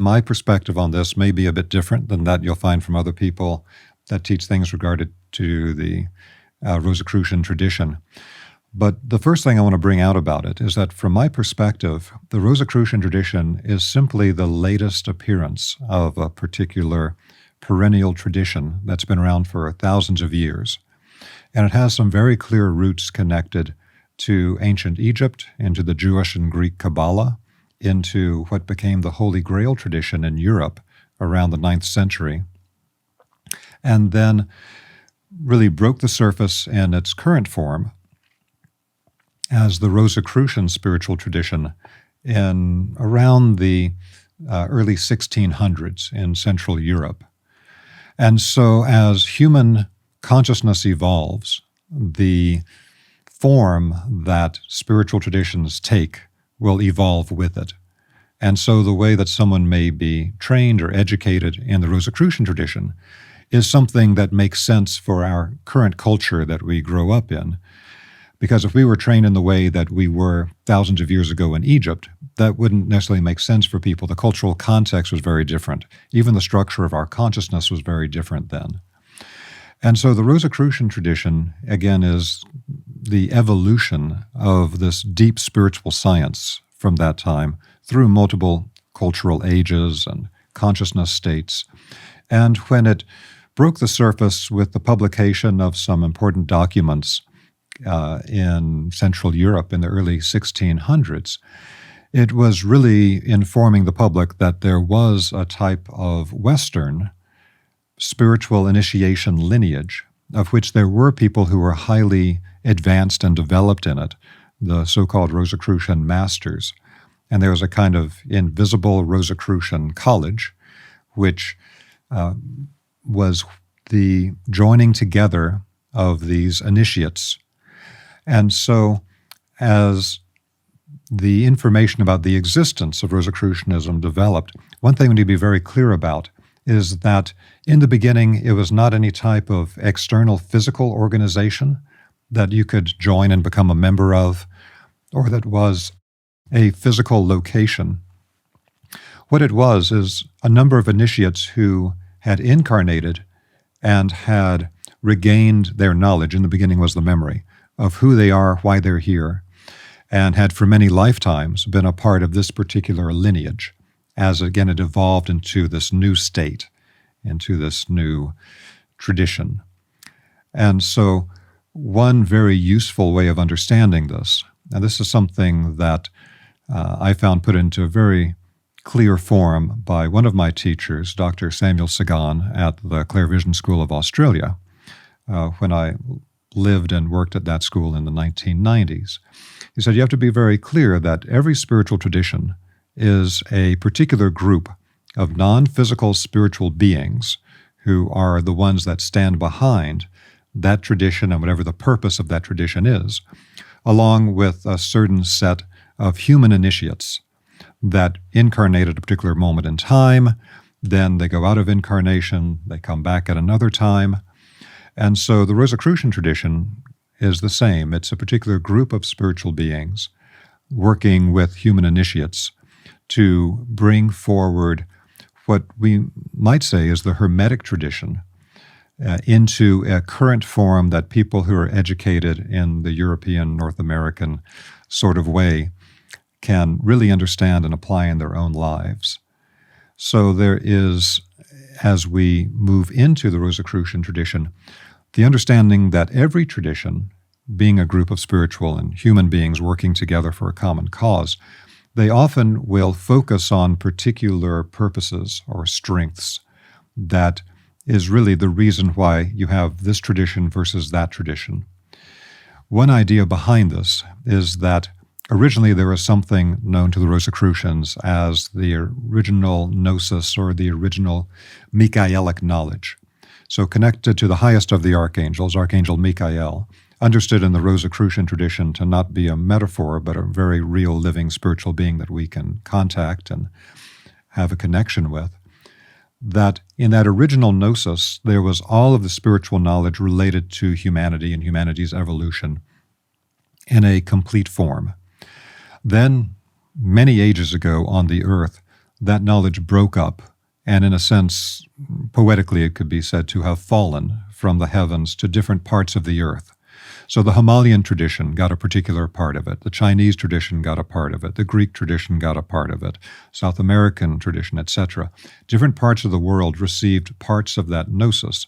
My perspective on this may be a bit different than that you'll find from other people that teach things regarded to the Rosicrucian tradition. But the first thing I want to bring out about it is that from my perspective, the Rosicrucian tradition is simply the latest appearance of a particular perennial tradition that's been around for thousands of years. And it has some very clear roots connected to ancient Egypt, into the Jewish and Greek Kabbalah, into what became the Holy Grail tradition in Europe around the 9th century, and then really broke the surface in its current form as the Rosicrucian spiritual tradition in around the early 1600s in Central Europe. And so as human consciousness evolves, the form that spiritual traditions take will evolve with it. And so the way that someone may be trained or educated in the Rosicrucian tradition is something that makes sense for our current culture that we grow up in. Because if we were trained in the way that we were thousands of years ago in Egypt, that wouldn't necessarily make sense for people. The cultural context was very different. Even the structure of our consciousness was very different then. And so the Rosicrucian tradition, again, is the evolution of this deep spiritual science from that time through multiple cultural ages and consciousness states. And when it broke the surface with the publication of some important documents in Central Europe in the early 1600s, it was really informing the public that there was a type of Western spiritual initiation lineage, of which there were people who were highly advanced and developed in it, the so-called Rosicrucian masters. And there was a kind of invisible Rosicrucian college, which was the joining together of these initiates. And so as the information about the existence of Rosicrucianism developed, one thing we need to be very clear about is that in the beginning, it was not any type of external physical organization that you could join and become a member of, or that was a physical location. What it was is a number of initiates who had incarnated and had regained their knowledge. In the beginning was the memory of who they are, why they're here, and had for many lifetimes been a part of this particular lineage, as again it evolved into this new state, into this new tradition. And so one very useful way of understanding this, and this is something that I found put into a very clear form by one of my teachers, Dr. Samuel Sagan at the Clair Vision School of Australia, when I lived and worked at that school in the 1990s. He said, you have to be very clear that every spiritual tradition is a particular group of non-physical spiritual beings who are the ones that stand behind that tradition and whatever the purpose of that tradition is, along with a certain set of human initiates that incarnate at a particular moment in time, then they go out of incarnation, they come back at another time. And so the Rosicrucian tradition is the same. It's a particular group of spiritual beings working with human initiates to bring forward what we might say is the Hermetic tradition into a current form that people who are educated in the European, North American sort of way can really understand and apply in their own lives. So there is, as we move into the Rosicrucian tradition, the understanding that every tradition, being a group of spiritual and human beings working together for a common cause, they often will focus on particular purposes or strengths that is really the reason why you have this tradition versus that tradition. One idea behind this is that originally there was something known to the Rosicrucians as the original gnosis or the original Michaelic knowledge. So connected to the highest of the archangels, Archangel Michael, understood in the Rosicrucian tradition to not be a metaphor, but a very real living spiritual being that we can contact and have a connection with, that in that original gnosis, there was all of the spiritual knowledge related to humanity and humanity's evolution in a complete form. Then, many ages ago on the earth, that knowledge broke up, and in a sense, poetically, it could be said to have fallen from the heavens to different parts of the earth. So the Himalayan tradition got a particular part of it. The Chinese tradition got a part of it. The Greek tradition got a part of it. South American tradition, etc. Different parts of the world received parts of that gnosis.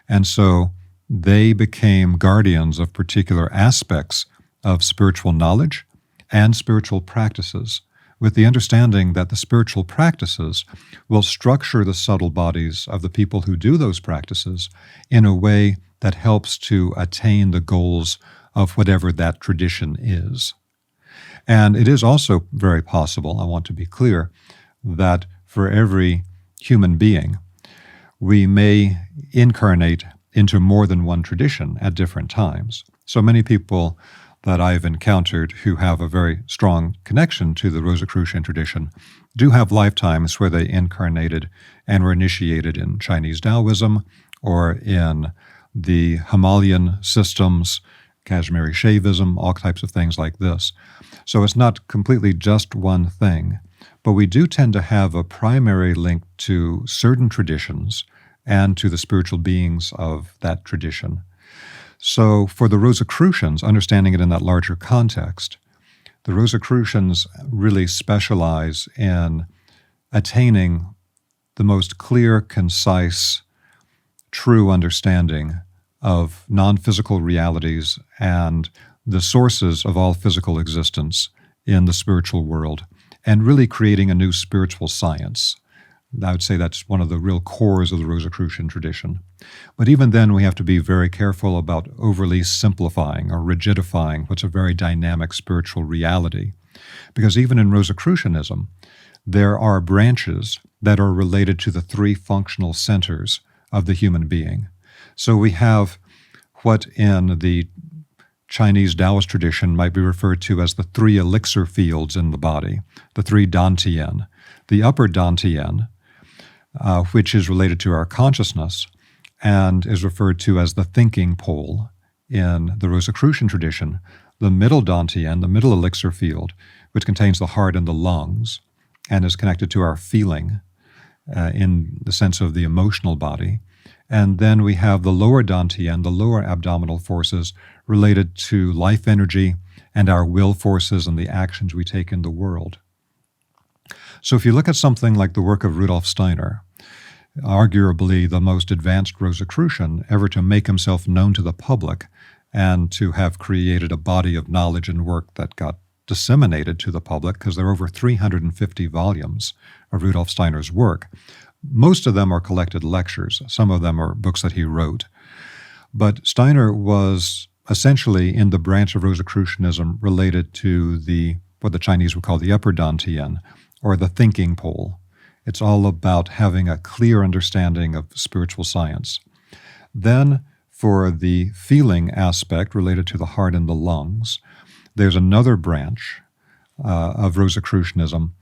And so they became guardians of particular aspects of spiritual knowledge and spiritual practices, with the understanding that the spiritual practices will structure the subtle bodies of the people who do those practices in a way that helps to attain the goals of whatever that tradition is. And it is also very possible, I want to be clear, that for every human being, we may incarnate into more than one tradition at different times. So many people that I've encountered who have a very strong connection to the Rosicrucian tradition do have lifetimes where they incarnated and were initiated in Chinese Taoism or in the Himalayan systems, Kashmiri Shaivism, all types of things like this. So it's not completely just one thing, but we do tend to have a primary link to certain traditions and to the spiritual beings of that tradition. So for the Rosicrucians, understanding it in that larger context, the Rosicrucians really specialize in attaining the most clear, concise, true understanding of non-physical realities and the sources of all physical existence in the spiritual world, and really creating a new spiritual science. I would say that's one of the real cores of the Rosicrucian tradition. But even then, we have to be very careful about overly simplifying or rigidifying what's a very dynamic spiritual reality. Because even in Rosicrucianism, there are branches that are related to the three functional centers of the human being. So we have what in the Chinese Taoist tradition might be referred to as the three elixir fields in the body, the three dantian. The upper dantian, which is related to our consciousness and is referred to as the thinking pole in the Rosicrucian tradition. The middle dantian, the middle elixir field, which contains the heart and the lungs and is connected to our feeling in the sense of the emotional body. And then we have the lower dantian, the lower abdominal forces related to life energy and our will forces and the actions we take in the world. So if you look at something like the work of Rudolf Steiner, arguably the most advanced Rosicrucian ever to make himself known to the public and to have created a body of knowledge and work that got disseminated to the public, because there are over 350 volumes of Rudolf Steiner's work. Most of them are collected lectures. Some of them are books that he wrote. But Steiner was essentially in the branch of Rosicrucianism related to what the Chinese would call the upper dantian, or the thinking pole. It's all about having a clear understanding of spiritual science. Then, for the feeling aspect related to the heart and the lungs, there's another branch of Rosicrucianism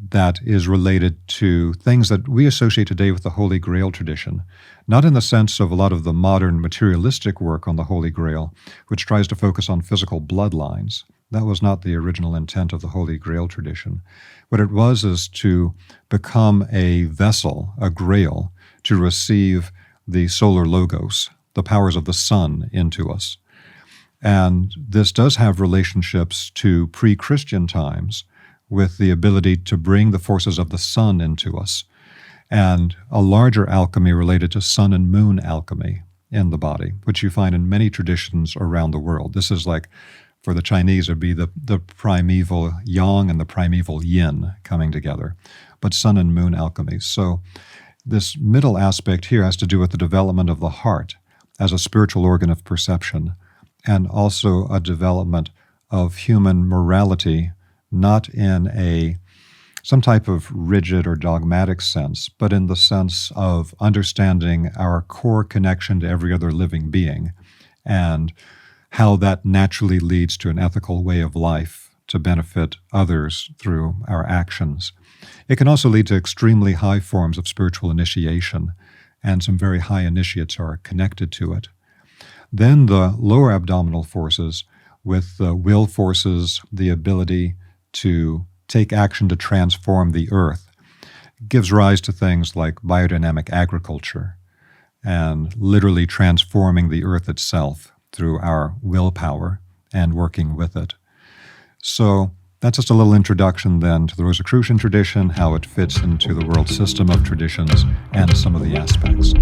that is related to things that we associate today with the Holy Grail tradition, not in the sense of a lot of the modern materialistic work on the Holy Grail, which tries to focus on physical bloodlines. That was not the original intent of the Holy Grail tradition. What it was is to become a vessel, a grail, to receive the solar logos, the powers of the sun, into us. And this does have relationships to pre-Christian times with the ability to bring the forces of the sun into us, and a larger alchemy related to sun and moon alchemy in the body, which you find in many traditions around the world. This is like, for the Chinese, it would be the primeval yang and the primeval yin coming together, but sun and moon alchemy. So this middle aspect here has to do with the development of the heart as a spiritual organ of perception, and also a development of human morality, not in some type of rigid or dogmatic sense, but in the sense of understanding our core connection to every other living being, and how that naturally leads to an ethical way of life to benefit others through our actions. It can also lead to extremely high forms of spiritual initiation, and some very high initiates are connected to it. Then the lower abdominal forces, with the will forces, the ability to take action to transform the earth. gives rise to things like biodynamic agriculture and literally transforming the earth itself through our willpower and working with it. So that's just a little introduction then to the Rosicrucian tradition, how it fits into the world system of traditions, and some of the aspects.